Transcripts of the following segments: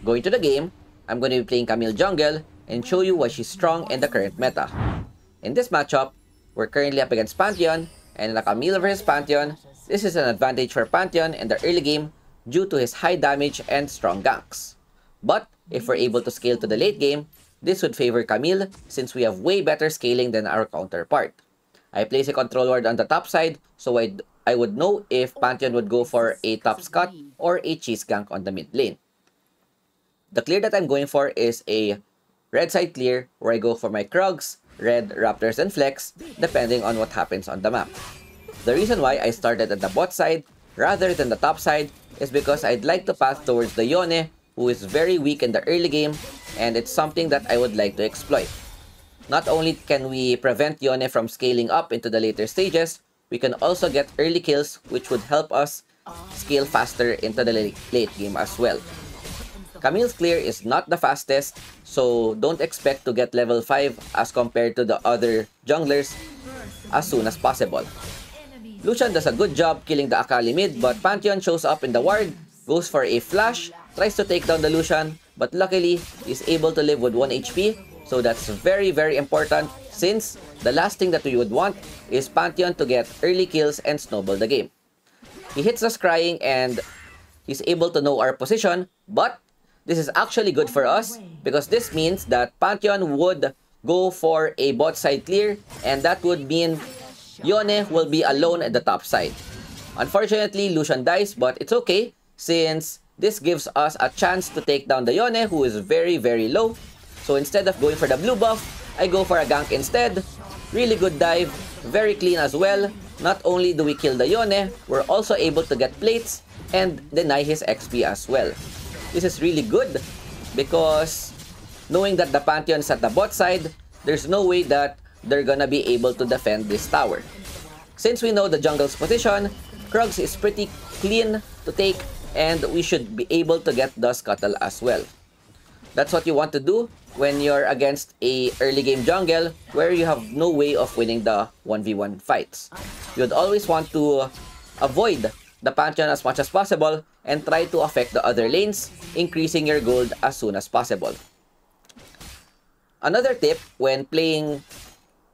Going to the game, I'm going to be playing Camille jungle and show you why she's strong in the current meta. In this matchup, we're currently up against Pantheon, and in a Camille versus Pantheon, this is an advantage for Pantheon in the early game due to his high damage and strong ganks. But if we're able to scale to the late game, this would favor Camille since we have way better scaling than our counterpart. I place a control ward on the top side so I would know if Pantheon would go for a top scut or a cheese gank on the mid lane. The clear that I'm going for is a red side clear where I go for my Krugs, red, Raptors, and Flex depending on what happens on the map. The reason why I started at the bot side rather than the top side is because I'd like to pass towards the Yone, who is very weak in the early game, and it's something that I would like to exploit. Not only can we prevent Yone from scaling up into the later stages, we can also get early kills which would help us scale faster into the late game as well. Camille's clear is not the fastest, so don't expect to get level 5 as compared to the other junglers as soon as possible. Lucian does a good job killing the Akali mid, but Pantheon shows up in the ward, goes for a flash, tries to take down the Lucian, but luckily he's able to live with 1 HP, so that's very important since the last thing that we would want is Pantheon to get early kills and snowball the game. He hits us crying and he's able to know our position, but this is actually good for us because this means that Pantheon would go for a bot side clear, and that would mean Yone will be alone at the top side. Unfortunately, Lucian dies, but it's okay since this gives us a chance to take down the Yone, who is very low. So instead of going for the blue buff, I go for a gank instead. Really good dive, very clean as well. Not only do we kill the Yone, we're also able to get plates and deny his XP as well. This is really good because knowing that the Pantheon is at the bot side, there's no way that they're gonna be able to defend this tower. Since we know the jungle's position, Krugs is pretty clean to take and we should be able to get the scuttle as well. That's what you want to do when you're against a early game jungle where you have no way of winning the 1v1 fights. You'd always want to avoid the Pantheon as much as possible and try to affect the other lanes, increasing your gold as soon as possible. Another tip when playing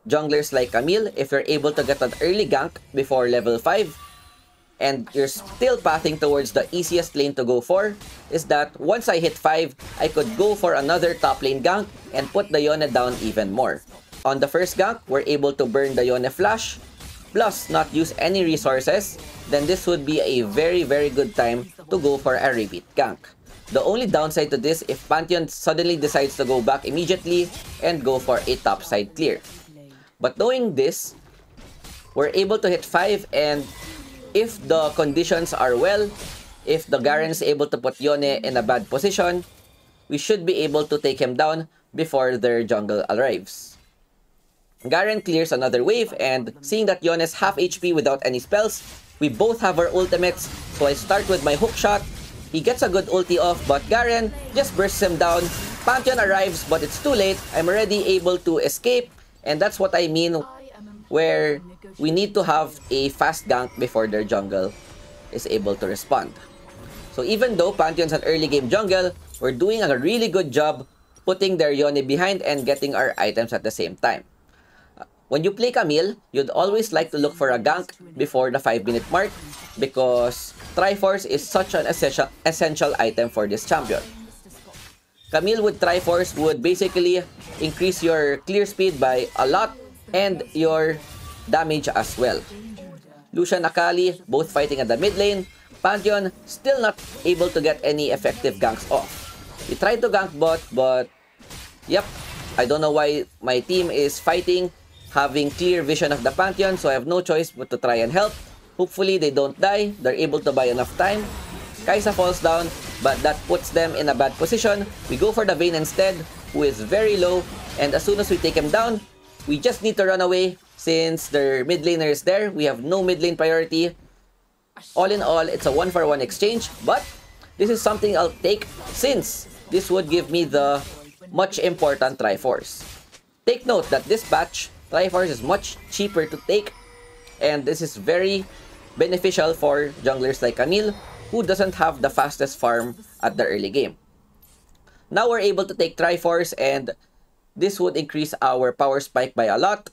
junglers like Camille, if you're able to get an early gank before level 5 and you're still pathing towards the easiest lane to go for, is that once I hit 5, I could go for another top lane gank and put the Yone down even more. On the first gank, we're able to burn the Yone flash, plus not use any resources, then this would be a very good time to go for a repeat gank. The only downside to this if Pantheon suddenly decides to go back immediately and go for a top side clear. But knowing this, we're able to hit 5, and if the conditions are well, if the Garen is able to put Yone in a bad position, we should be able to take him down before their jungle arrives. Garen clears another wave, and seeing that Yone is half HP without any spells, we both have our ultimates, so I start with my hook shot. He gets a good ulti off, but Garen just bursts him down. Pantheon arrives, but it's too late. I'm already able to escape, and that's what I mean where we need to have a fast gank before their jungle is able to respond. So even though Pantheon's an early game jungle, we're doing a really good job putting their Yone behind and getting our items at the same time. When you play Camille, you'd always like to look for a gank before the 5-minute mark because Triforce is such an essential item for this champion. Camille with Triforce would basically increase your clear speed by a lot and your damage as well. Lucian, Akali, both fighting at the mid lane. Pantheon still not able to get any effective ganks off. We tried to gank bot, but yep, I don't know why my team is fighting, having clear vision of the Pantheon, so I have no choice but to try and help. Hopefully they don't die, they're able to buy enough time. Kai'Sa falls down, but that puts them in a bad position. We go for the Vayne instead, who is very low, and as soon as we take him down, we just need to run away since their mid laner is there. We have no mid lane priority. All in all, it's a 1-for-1 exchange, but this is something I'll take since this would give me the much important Triforce. Take note that this patch, Triforce is much cheaper to take, and this is very beneficial for junglers like Camille, who doesn't have the fastest farm at the early game. Now we're able to take Triforce, and this would increase our power spike by a lot.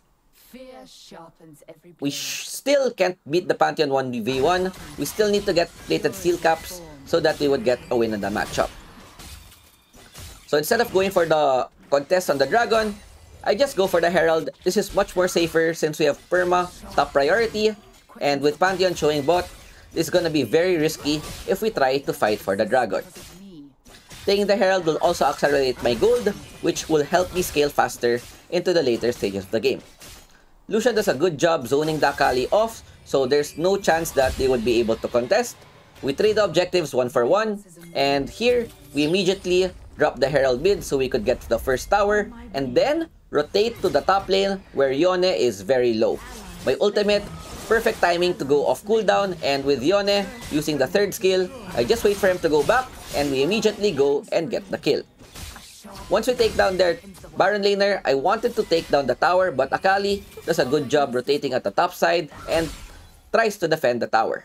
We still can't beat the Pantheon 1v1. We still need to get plated steel caps so that we would get a win in the matchup. So instead of going for the contest on the Dragon, I just go for the Herald. This is much more safer since we have Perma top priority, and with Pantheon showing bot, this is gonna be very risky if we try to fight for the Dragon. Taking the Herald will also accelerate my gold, which will help me scale faster into the later stages of the game. Lucian does a good job zoning the Akali off, so there's no chance that they would be able to contest. We trade the objectives 1 for 1, and here, we immediately drop the Herald mid so we could get to the first tower, and then rotate to the top lane where Yone is very low. My ultimate, perfect timing to go off cooldown, and with Yone using the third skill, I just wait for him to go back, and we immediately go and get the kill. Once we take down their Baron laner, I wanted to take down the tower, but Akali does a good job rotating at the top side and tries to defend the tower.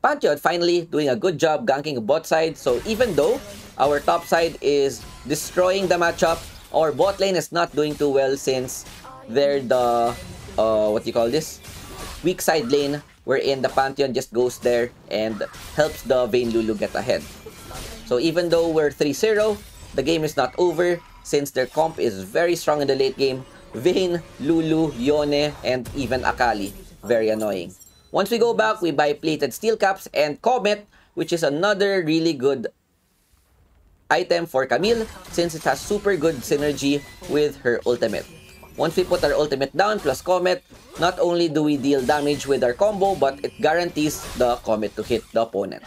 Pantheon finally doing a good job ganking the bot side, so even though our top side is destroying the matchup, our bot lane is not doing too well since they're the, weak side lane, wherein the Pantheon just goes there and helps the Vayne Lulu get ahead. So even though we're 3-0, the game is not over since their comp is very strong in the late game. Vayne, Lulu, Yone, and even Akali. Very annoying. Once we go back, we buy plated steel caps and Comet, which is another really good item for Camille since it has super good synergy with her ultimate. Once we put our ultimate down plus Comet, not only do we deal damage with our combo, but it guarantees the Comet to hit the opponent.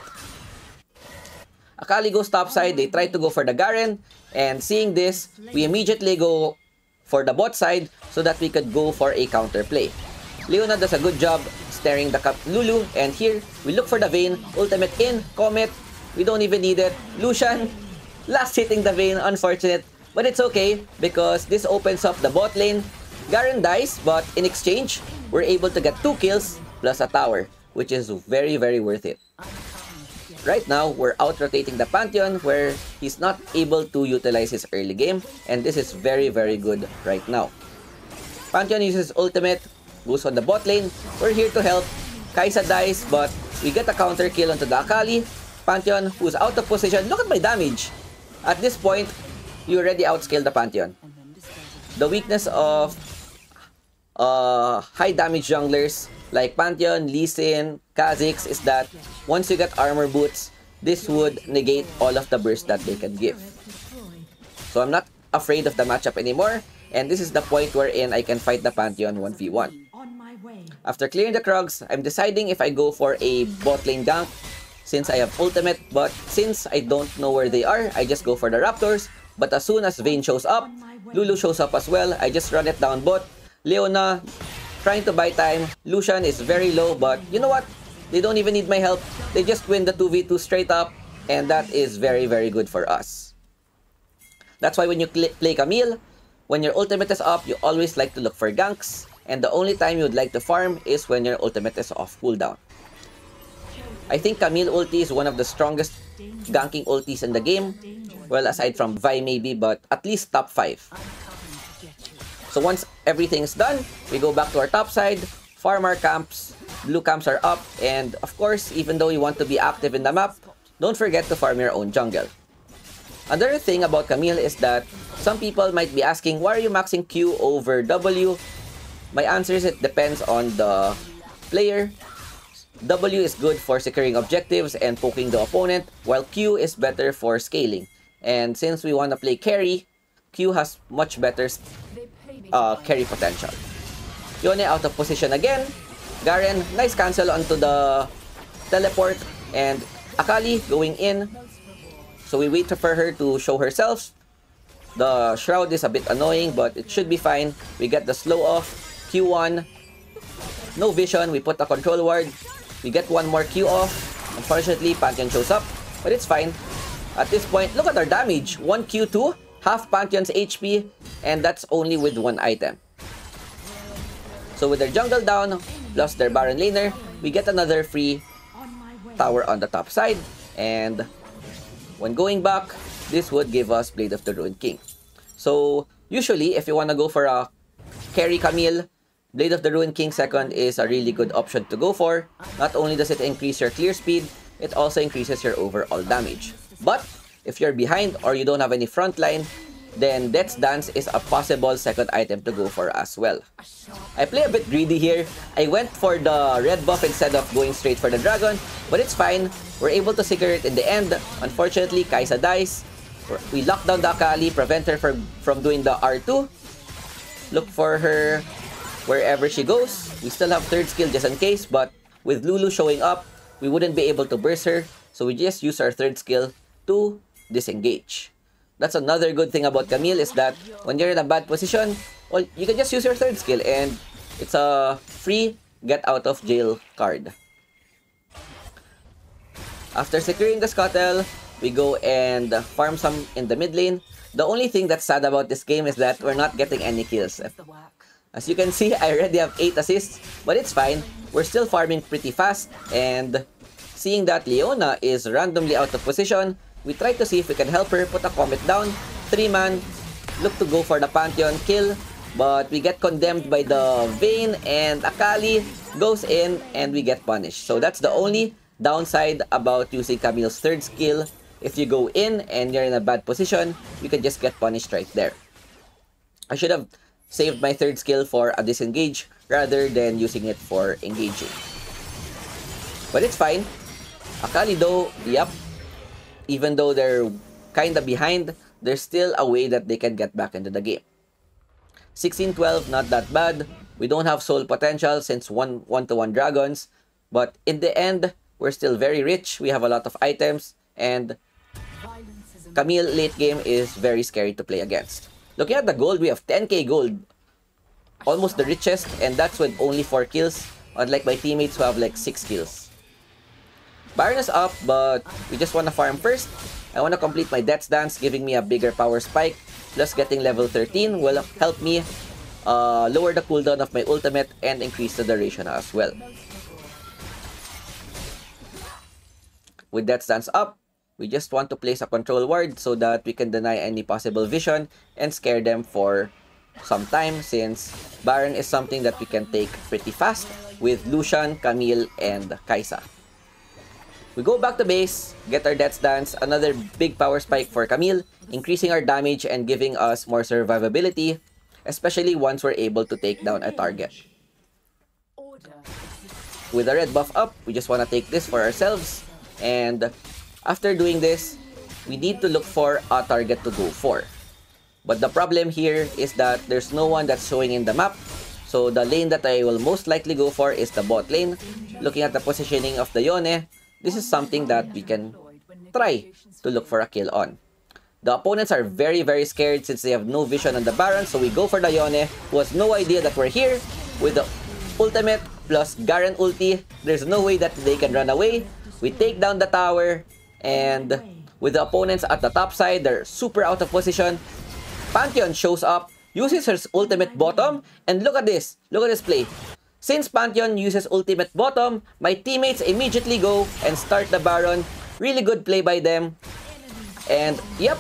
Akali goes topside, they try to go for the Garen, and seeing this, we immediately go for the bot side so that we could go for a counter play. Leona does a good job staring the Lulu, and here, we look for the Vayne, ultimate in, Comet, we don't even need it. Lucian, last hitting the Vayne, unfortunate, but it's okay because this opens up the bot lane. Garen dies, but in exchange, we're able to get 2 kills plus a tower, which is very, very worth it. Right now, we're out-rotating the Pantheon where he's not able to utilize his early game, and this is very, very good right now. Pantheon uses ultimate, goes on the bot lane. We're here to help. Kai'Sa dies, but we get a counter kill onto the Akali. Pantheon, who's out of position. Look at my damage! At this point, you already outscaled the Pantheon. The weakness of high damage junglers like Pantheon, Lee Sin, Kha'Zix is that once you get armor boots, this would negate all of the burst that they can give. So I'm not afraid of the matchup anymore, and this is the point wherein I can fight the Pantheon 1v1. After clearing the Krogs, I'm deciding if I go for a bot lane gank since I have ultimate, but since I don't know where they are, I just go for the Raptors. But as soon as Vayne shows up, Lulu shows up as well, I just run it down bot. Leona trying to buy time. Lucian is very low, but you know what? They don't even need my help. They just win the 2v2 straight up, and that is very, very good for us. That's why when you play Camille, when your ultimate is up, you always like to look for ganks, and the only time you would like to farm is when your ultimate is off cooldown. I think Camille ulti is one of the strongest ganking ultis in the game. Well, aside from Vi maybe, but at least top 5. So once everything is done, we go back to our top side, farm our camps, blue camps are up, and of course, even though you want to be active in the map, don't forget to farm your own jungle. Another thing about Camille is that some people might be asking, why are you maxing Q over W? My answer is it depends on the player. W is good for securing objectives and poking the opponent, while Q is better for scaling. And since we want to play carry, Q has much better carry potential. Yone out of position again. Garen, nice cancel onto the teleport. And Akali going in. So we wait for her to show herself. The Shroud is a bit annoying, but it should be fine. We get the slow off. Q1. No vision. We put a control ward. We get one more Q off. Unfortunately, Pantheon shows up. But it's fine. At this point, look at our damage. 1 Q2. Half Pantheon's HP. And that's only with one item. So with their jungle down, plus their Baron laner, we get another free tower on the top side. And when going back, this would give us Blade of the Ruined King. So usually, if you want to go for a carry Camille, Blade of the Ruined King second is a really good option to go for. Not only does it increase your clear speed, it also increases your overall damage. But if you're behind or you don't have any frontline, then Death's Dance is a possible second item to go for as well. I play a bit greedy here. I went for the red buff instead of going straight for the dragon, but it's fine. We're able to secure it in the end. Unfortunately, Kai'Sa dies. We lock down the Akali, prevent her from doing the R2. Look for her wherever she goes. We still have third skill just in case, but with Lulu showing up, we wouldn't be able to burst her. So we just use our third skill to disengage. That's another good thing about Camille is that when you're in a bad position, well, you can just use your third skill and it's a free get out of jail card. After securing the Scuttle, we go and farm some in the mid lane. The only thing that's sad about this game is that we're not getting any kills. As you can see, I already have 8 assists, but it's fine. We're still farming pretty fast, and seeing that Leona is randomly out of position, we try to see if we can help her put a Comet down. 3-man, look to go for the Pantheon kill, but we get condemned by the Vayne, and Akali goes in and we get punished. So that's the only downside about using Camille's third skill. If you go in and you're in a bad position, you can just get punished right there. I should have saved my third skill for a disengage rather than using it for engaging. But it's fine. Akali though, yep, even though they're kinda behind, there's still a way that they can get back into the game. 16-12, not that bad. We don't have soul potential since 1-to-1 dragons, but in the end, we're still very rich. We have a lot of items, and Camille late game is very scary to play against. Looking at the gold, we have 10k gold. Almost the richest, and that's with only 4 kills, unlike my teammates who have like 6 kills. Baron is up, but we just want to farm first. I want to complete my Death's Dance, giving me a bigger power spike, plus getting level 13 will help me lower the cooldown of my ultimate and increase the duration as well. With Death's Dance up, we just want to place a control ward so that we can deny any possible vision and scare them for some time, since Baron is something that we can take pretty fast with Lucian, Camille, and Kai'Sa. We go back to base, get our Death's Dance, another big power spike for Camille, increasing our damage and giving us more survivability, especially once we're able to take down a target. With the red buff up, we just want to take this for ourselves, and after doing this, we need to look for a target to go for. But the problem here is that there's no one that's showing in the map, so the lane that I will most likely go for is the bot lane. Looking at the positioning of the Yone, this is something that we can try to look for a kill on. The opponents are very scared since they have no vision on the Baron, so we go for the Yone, who has no idea that we're here. With the ultimate plus Garen ulti, there's no way that they can run away. We take down the tower, and with the opponents at the top side, they're super out of position. Pantheon shows up, uses her ultimate bottom, and look at this play. Since Pantheon uses ultimate bottom, my teammates immediately go and start the Baron. Really good play by them. And yep,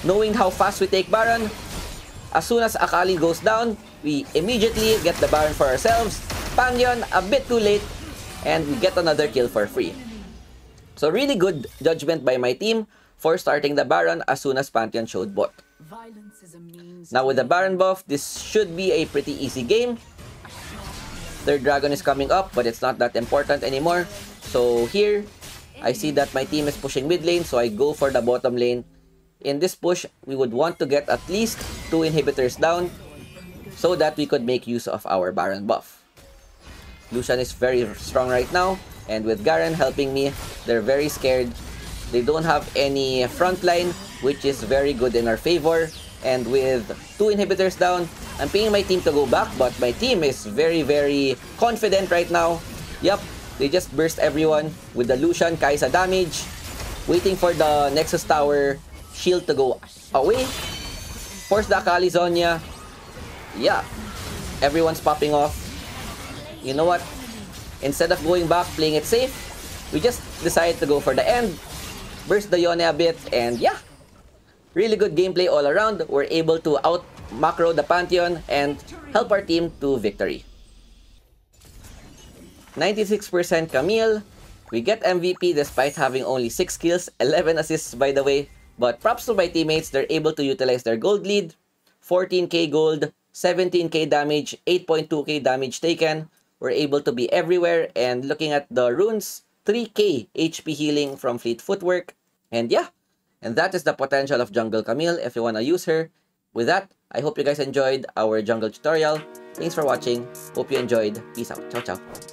knowing how fast we take Baron, as soon as Akali goes down, we immediately get the Baron for ourselves. Pantheon a bit too late, and we get another kill for free. So really good judgment by my team for starting the Baron as soon as Pantheon showed bot. Now with the Baron buff, this should be a pretty easy game. Third dragon is coming up, but it's not that important anymore. So here, I see that my team is pushing mid lane, so I go for the bottom lane. In this push, we would want to get at least 2 inhibitors down so that we could make use of our Baron buff. Lucian is very strong right now, and with Garen helping me, they're very scared. They don't have any frontline, which is very good in our favor. And with 2 inhibitors down, I'm paying my team to go back, but my team is very confident right now. Yup, they just burst everyone with the Lucian Kai'Sa damage, waiting for the Nexus Tower shield to go away. Force the Akali Zonya. Yeah, everyone's popping off. You know what? Instead of going back, playing it safe, we just decide to go for the end, burst the Yone a bit, and yeah, Really good gameplay all around. We're able to out macro the Pantheon and help our team to victory. 96% Camille. We get MVP despite having only 6 kills, 11 assists by the way. But props to my teammates, they're able to utilize their gold lead. 14k gold, 17k damage, 8.2k damage taken. We're able to be everywhere, and looking at the runes, 3k HP healing from Fleet Footwork. And yeah, and that is the potential of Jungle Camille if you want to use her. With that, I hope you guys enjoyed our jungle tutorial. Thanks for watching. Hope you enjoyed. Peace out. Ciao, ciao.